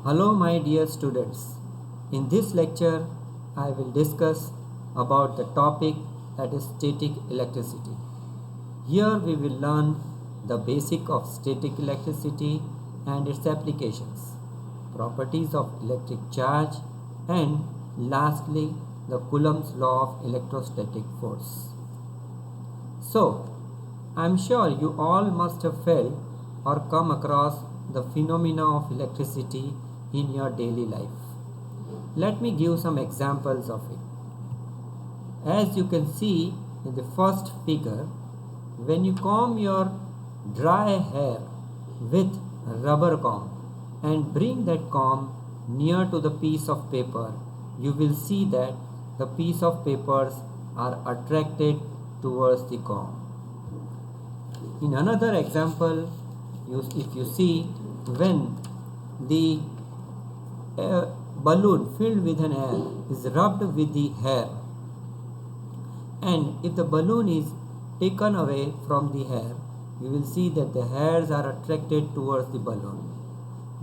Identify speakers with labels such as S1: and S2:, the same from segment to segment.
S1: Hello my dear students. In this lecture I will discuss about the topic that is static electricity. Here we will learn the basic of static electricity and its applications, properties of electric charge, and lastly the Coulomb's law of electrostatic force. So, I am sure you all must have felt or come across the phenomena of electricity in your daily life. Let me give some examples of it. As you can see in the first figure, when you comb your dry hair with a rubber comb and bring that comb near to the piece of paper, you will see that the piece of papers are attracted towards the comb. In another example, if you see when the balloon filled with an air is rubbed with the hair, and if the balloon is taken away from the hair, you will see that the hairs are attracted towards the balloon.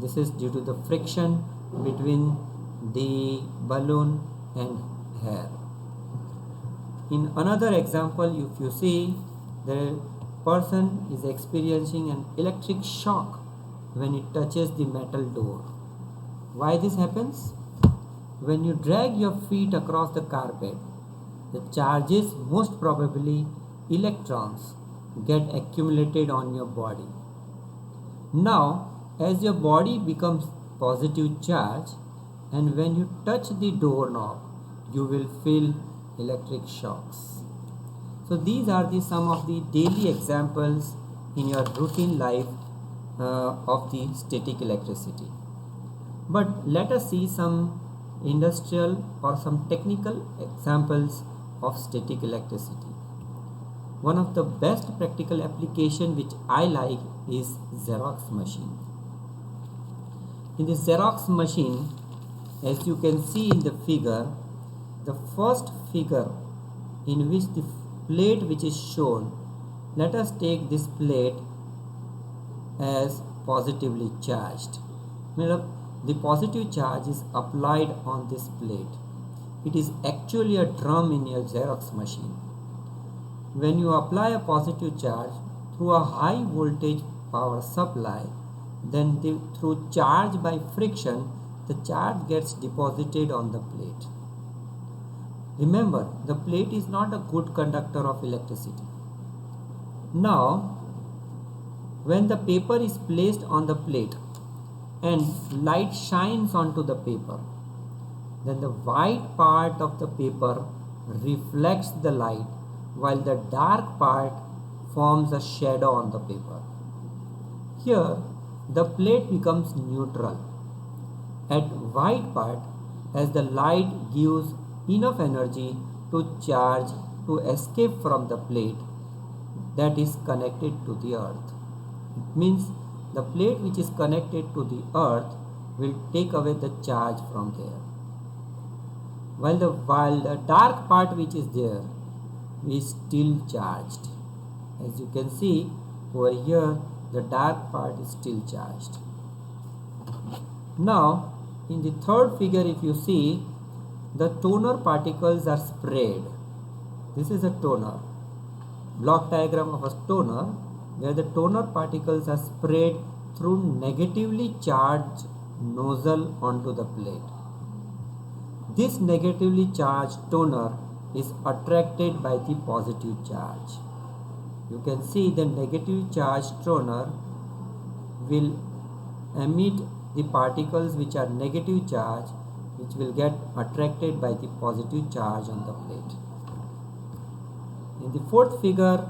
S1: This is due to the friction between the balloon and hair. In another example, if you see the person is experiencing an electric shock when it touches the metal door. Why this happens? When you drag your feet across the carpet, the charges, most probably electrons, get accumulated on your body. Now, as your body becomes positive charge, and when you touch the doorknob, you will feel electric shocks. So these are some of the daily examples in your routine life of the static electricity. But let us see some industrial or some technical examples of static electricity. One of the best practical application which I like is Xerox machine. In the Xerox machine, as you can see in the figure, the first figure in which the plate which is shown, let us take this plate as positively charged. The positive charge is applied on this plate. It is actually a drum in your Xerox machine. When you apply a positive charge through a high voltage power supply, then through charge by friction, the charge gets deposited on the plate. Remember, the plate is not a good conductor of electricity. Now, when the paper is placed on the plate and light shines onto the paper, then the white part of the paper reflects the light while the dark part forms a shadow on the paper. Here, the plate becomes neutral at white part as the light gives enough energy to charge to escape from the plate that is connected to the earth. It means the plate which is connected to the earth will take away the charge from there, while the dark part which is there is still charged. As you can see over here, the dark part is still charged. Now in the third figure, if you see, the toner particles are sprayed. This is a toner, block diagram of a toner, where the toner particles are sprayed through negatively charged nozzle onto the plate. This negatively charged toner is attracted by the positive charge. You can see the negative charged toner will emit the particles which are negative charge, which will get attracted by the positive charge on the plate. In the fourth figure,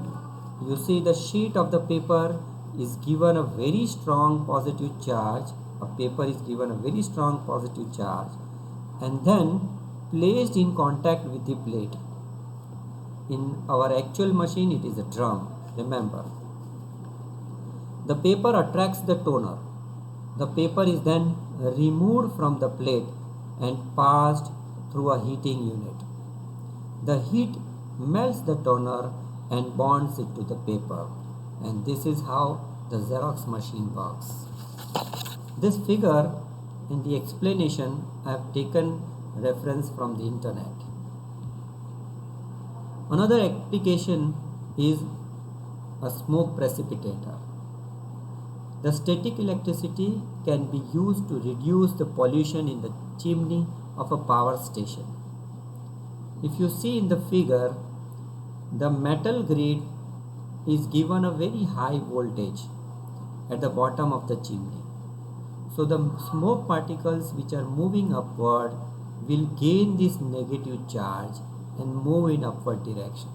S1: you see the sheet of the paper is given a very strong positive charge. A paper is given a very strong positive charge and then placed in contact with the plate. In our actual machine, it is a drum. Remember, the paper attracts the toner. The paper is then removed from the plate and passed through a heating unit. The heat melts the toner and bonds it to the paper, and this is how the Xerox machine works. This figure In the explanation, I have taken reference from the internet. Another application is a smoke precipitator. The static electricity can be used to reduce the pollution in the chimney of a power station. If you see in the figure, the metal grid is given a very high voltage at the bottom of the chimney. So the smoke particles which are moving upward will gain this negative charge and move in upward direction.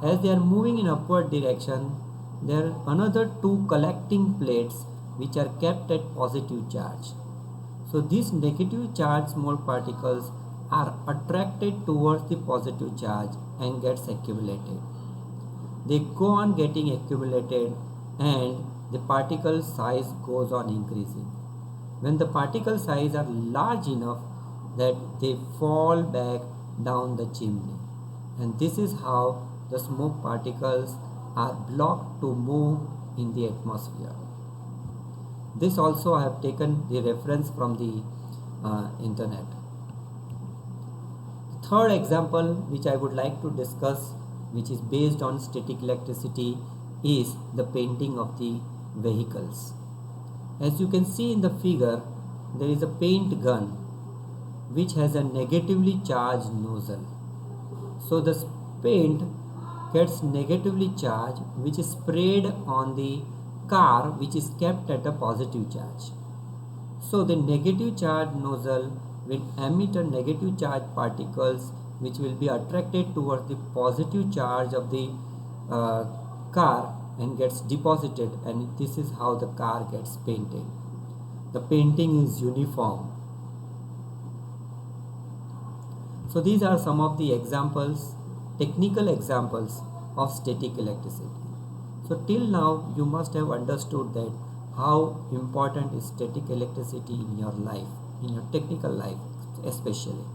S1: As they are moving in upward direction, there are another two collecting plates which are kept at positive charge. So these negative charge smoke particles are attracted towards the positive charge and gets accumulated. They go on getting accumulated and the particle size goes on increasing. When the particle size are large enough that they fall back down the chimney, and this is how the smoke particles are blocked to move in the atmosphere. This also I have taken the reference from the internet. The third example which I would like to discuss, which is based on static electricity, is the painting of the vehicles. As you can see in the figure, there is a paint gun which has a negatively charged nozzle. So the paint gets negatively charged, which is sprayed on the car which is kept at a positive charge. So the negative charge nozzle will emit a negative charge particles which will be attracted towards the positive charge of the car and gets deposited, and this is how the car gets painted. The painting is uniform. So these are some of the examples, technical examples of static electricity. So till now you must have understood that how important is static electricity in your life, in your technical life especially.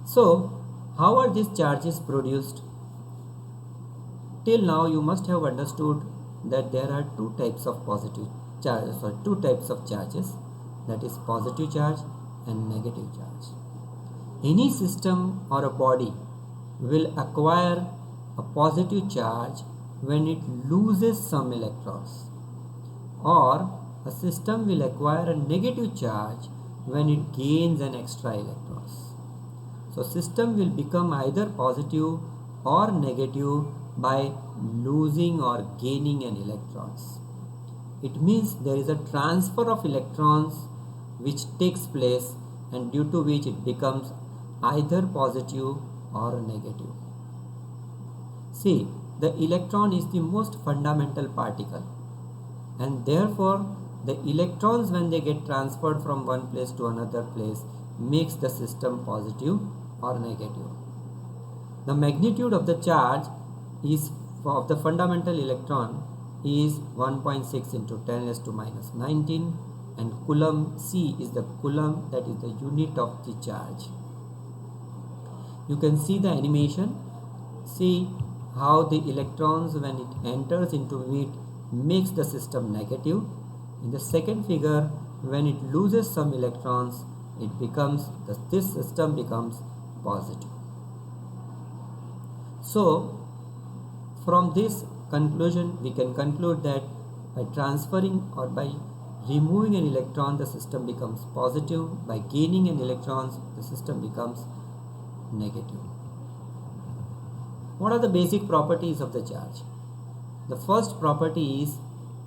S1: So how are these charges produced? Till now you must have understood that there are two types of charges, that is positive charge and negative charge. Any system or a body will acquire a positive charge when it loses some electrons, or a system will acquire a negative charge when it gains an extra electrons. So system will become either positive or negative by losing or gaining an electrons. It means there is a transfer of electrons which takes place, and due to which it becomes either positive or negative. See, the electron is the most fundamental particle, and therefore the electrons, when they get transferred from one place to another place, makes the system positive or negative. The magnitude of the charge is of the fundamental electron is 1.6 into 10 raised to minus 19, and coulomb C is the coulomb, that is the unit of the charge. You can see the animation. See how the electrons, when it enters into it, makes the system negative. In the second figure, when it loses some electrons, it becomes, this system becomes positive. So from this conclusion we can conclude that by transferring or by removing an electron, the system becomes positive. By gaining an electron, the system becomes negative. What are the basic properties of the charge? The first property is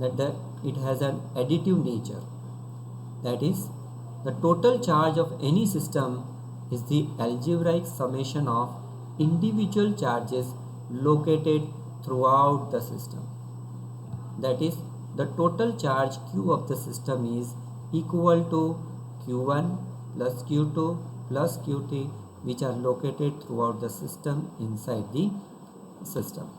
S1: that it has an additive nature. That is, the total charge of any system is the algebraic summation of individual charges located throughout the system. That is, the total charge Q of the system is equal to Q1 plus Q2 plus Q3, which are located throughout the system inside the system.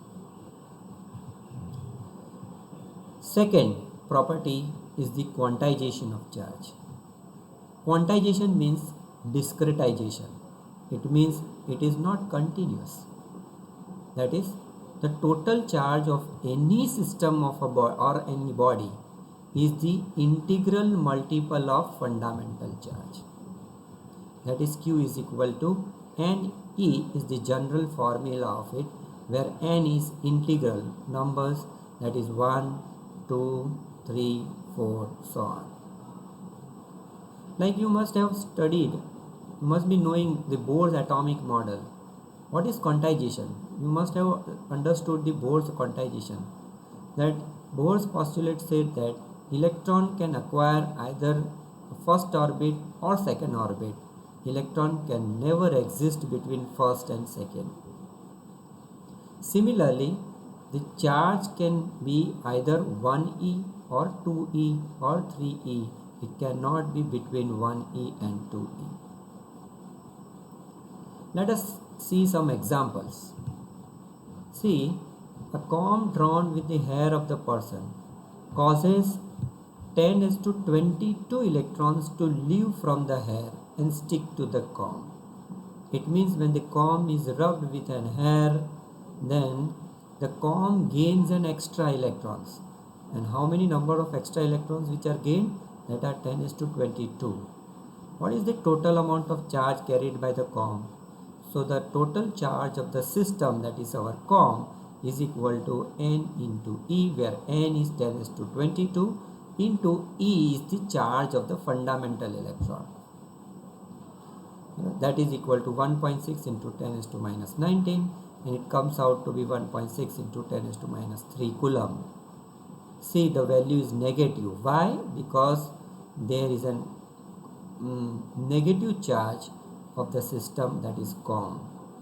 S1: Second property is the quantization of charge. Quantization means discretization. It means it is not continuous. That is, the total charge of any system of or any body is the integral multiple of fundamental charge. That is Q is equal to n. E is the general formula of it, where n is integral numbers, that is 1, 2, 3, 4, so on. Like you must have studied, you must be knowing the Bohr's atomic model. What is quantization? You must have understood the Bohr's quantization. That Bohr's postulate said that electron can acquire either first orbit or second orbit. Electron can never exist between first and second. Similarly, the charge can be either 1e or 2e or 3e. It cannot be between 1e and 2e. Let us see some examples. See, a comb drawn with the hair of the person causes 10⁻22 electrons to leave from the hair and stick to the comb. It means when the comb is rubbed with an hair, then the comb gains an extra electrons. And how many number of extra electrons which are gained? That are 10⁻22. What is the total amount of charge carried by the comb? So the total charge of the system, that is our comb, is equal to n into E, where n is 10⁻22 into E is the charge of the fundamental electron. That is equal to 1.6 into 10⁻⁻19, and it comes out to be 1.6 into 10⁻⁻3 coulomb. See, the value is negative. Why? Because there is a negative charge of the system, that is comb.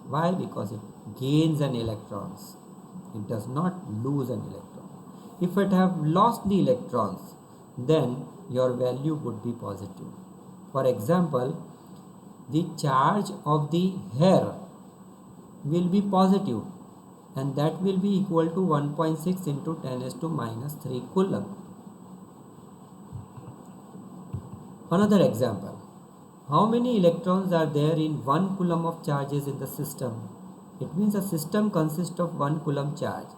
S1: Why? Because it gains an electrons. It does not lose an electron. If it have lost the electrons, then your value would be positive. For example, the charge of the hair will be positive, and that will be equal to 1.6 into 10⁻⁻3 coulomb. Another example. How many electrons are there in 1 coulomb of charges in the system? It means a system consists of 1 coulomb charge.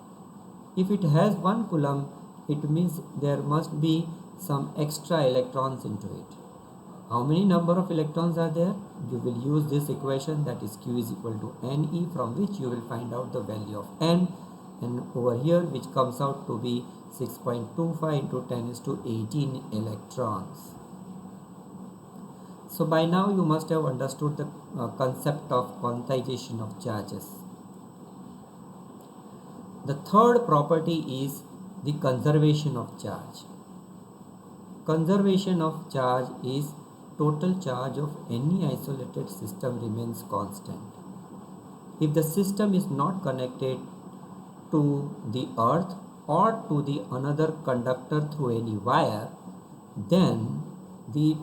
S1: If it has 1 coulomb, it means there must be some extra electrons into it. How many number of electrons are there? You will use this equation, that is Q is equal to Ne, from which you will find out the value of N, and over here which comes out to be 6.25 into 10⁻18 electrons. So by now you must have understood the concept of quantization of charges. The third property is the conservation of charge. Conservation of charge is total charge of any isolated system remains constant. If the system is not connected to the earth or to the another conductor through any wire, then the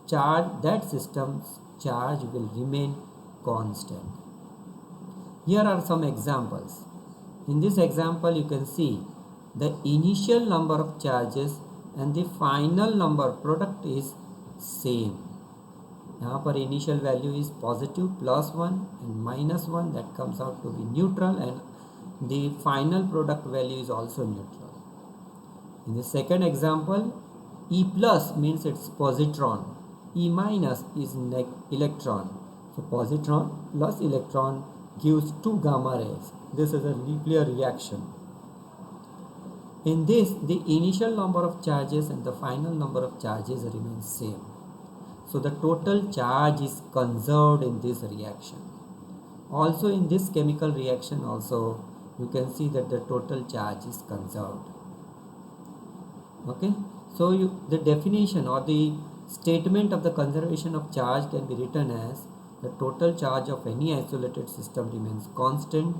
S1: charge, that system's charge will remain constant. Here are some examples. In this example you can see the initial number of charges and the final number product is same. यहाँ पर initial value is positive +1 and -1, that comes out to be neutral, and the final product value is also neutral. In the second example, E plus means it's positron, E minus is electron. So positron plus electron gives 2 gamma rays. This is a nuclear reaction. In this, the initial number of charges and the final number of charges remain same. So the total charge is conserved in this reaction. Also in this chemical reaction also you can see that the total charge is conserved. Okay, so the definition or the statement of the conservation of charge can be written as the total charge of any isolated system remains constant,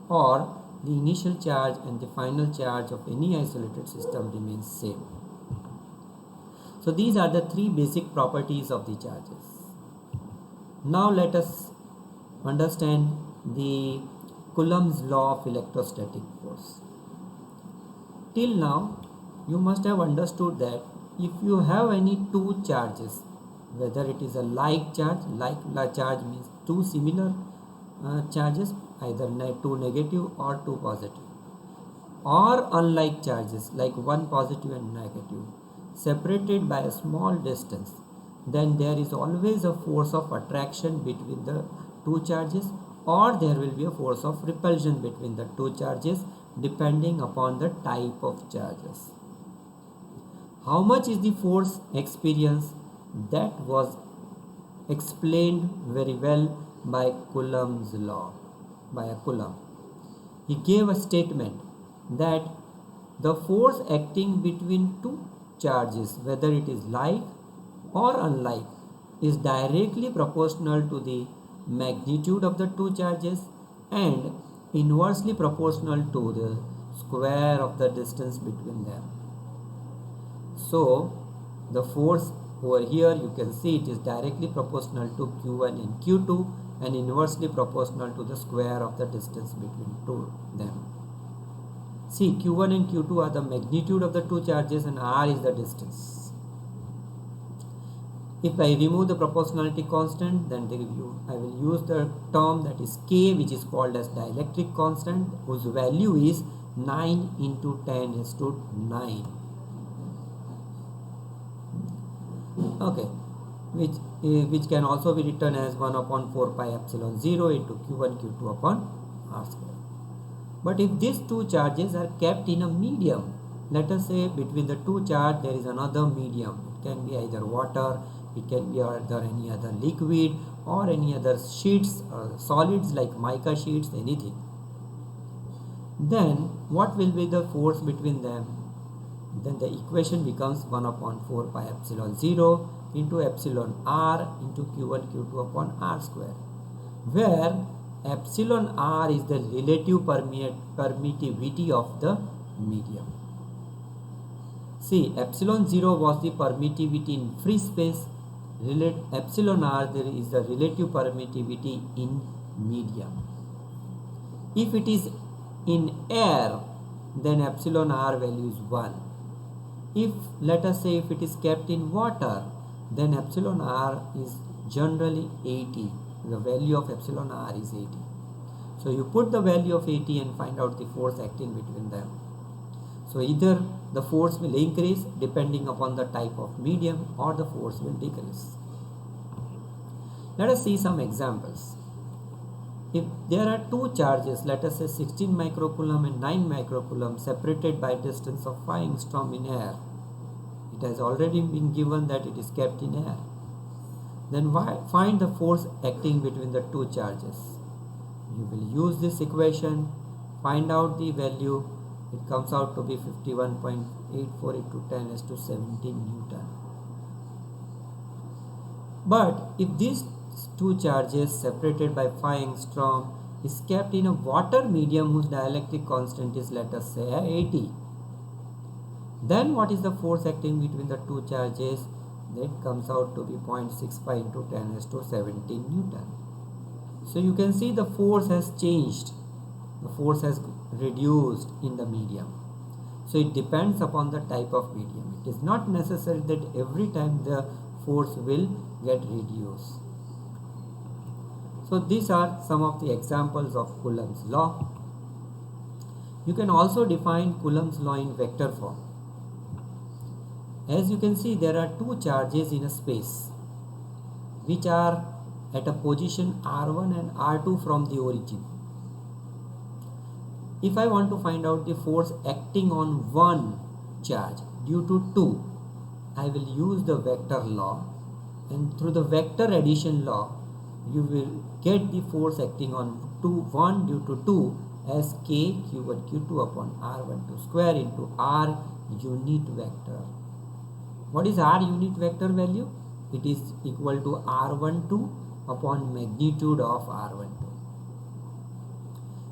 S1: or the initial charge and the final charge of any isolated system remains same. So these are the 3 basic properties of the charges. Now let us understand the Coulomb's law of electrostatic force. Till now you must have understood that if you have any 2 charges, whether it is a like charge means 2 similar charges, either 2 negative or 2 positive, or unlike charges like 1 positive and negative. separated by a small distance, then there is always a force of attraction between the two charges, or there will be a force of repulsion between the two charges depending upon the type of charges. How much is the force experience? That was explained very well by Coulomb's law, by a Coulomb. He gave a statement that the force acting between two charges, whether it is like or unlike, is directly proportional to the magnitude of the two charges and inversely proportional to the square of the distance between them. So the force over here, you can see it is directly proportional to Q1 and Q2 and inversely proportional to the square of the distance between them. See, Q1 and Q2 are the magnitude of the two charges and R is the distance. If I remove the proportionality constant, then I will use the term that is K, which is called as dielectric constant, whose value is 9 into 10 raised to 9. Okay, which can also be written as 1 upon 4 pi epsilon 0 into Q1 Q2 upon R square. But if these two charges are kept in a medium, let us say between the two charges there is another medium. It can be either water, it can be either any other liquid or any other sheets or solids like mica sheets, anything. Then what will be the force between them? Then the equation becomes 1 upon 4 pi epsilon 0 into epsilon r into Q1 Q2 upon R square, where epsilon r is the relative permittivity of the medium. See, epsilon 0 was the permittivity in free space, epsilon r there is the relative permittivity in medium. If it is in air, then epsilon r value is 1. If, let us say, if it is kept in water, then epsilon r is generally 80. The value of epsilon r is 80. So you put the value of 80 and find out the force acting between them. So either the force will increase depending upon the type of medium, or the force will decrease. Let us see some examples. If there are two charges, let us say 16 microcoulomb and 9 microcoulomb, separated by distance of 5 angstrom in air, it has already been given that it is kept in air. Then find the force acting between the two charges. You will use this equation, find out the value. It comes out to be 51.84 into 10 raised to 17 Newton. But if these two charges separated by 5 angstrom is kept in a water medium whose dielectric constant is, let us say, 80, then what is the force acting between the two charges? That comes out to be 0.65 into 10 raised to 17 Newton. So you can see the force has changed. The force has reduced in the medium. So it depends upon the type of medium. It is not necessary that every time the force will get reduced. So these are some of the examples of Coulomb's law. You can also define Coulomb's law in vector form. As you can see, there are two charges in a space which are at a position r1 and r2 from the origin. If I want to find out the force acting on one charge due to two, I will use the vector law, and through the vector addition law you will get the force acting on 1 due to 2 as k q1 q2 upon r12 square into r unit vector. What is r unit vector value? It is equal to r12 upon magnitude of r12.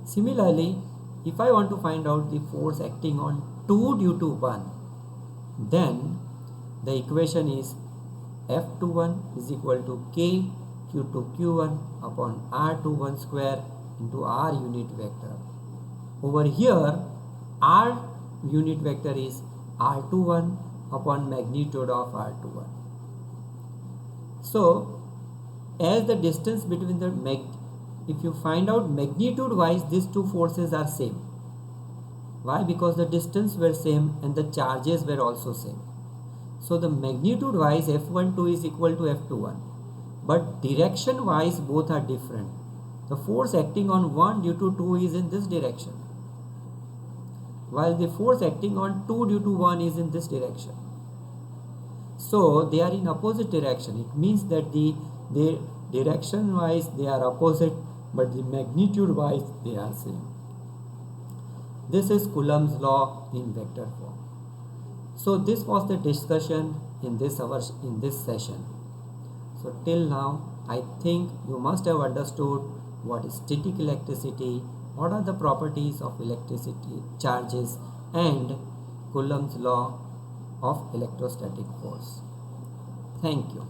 S1: Similarly, if I want to find out the force acting on 2 due to 1, then the equation is F21 is equal to K Q2 Q1 upon R21 square into R unit vector. Over here, R unit vector is R21 upon magnitude of R21. So, as the distance between the if you find out magnitude wise, these two forces are same. Why? Because the distance were same and the charges were also same. So the magnitude wise F12 is equal to F21, but direction wise both are different. The force acting on 1 due to 2 is in this direction, while the force acting on 2 due to 1 is in this direction. So they are in opposite direction. It means that the direction wise they are opposite, but the magnitude wise they are same. This is Coulomb's law in vector form. So this was the discussion in this session. So till now I think you must have understood what is static electricity, what are the properties of electricity charges, and Coulomb's law of electrostatic force. Thank you.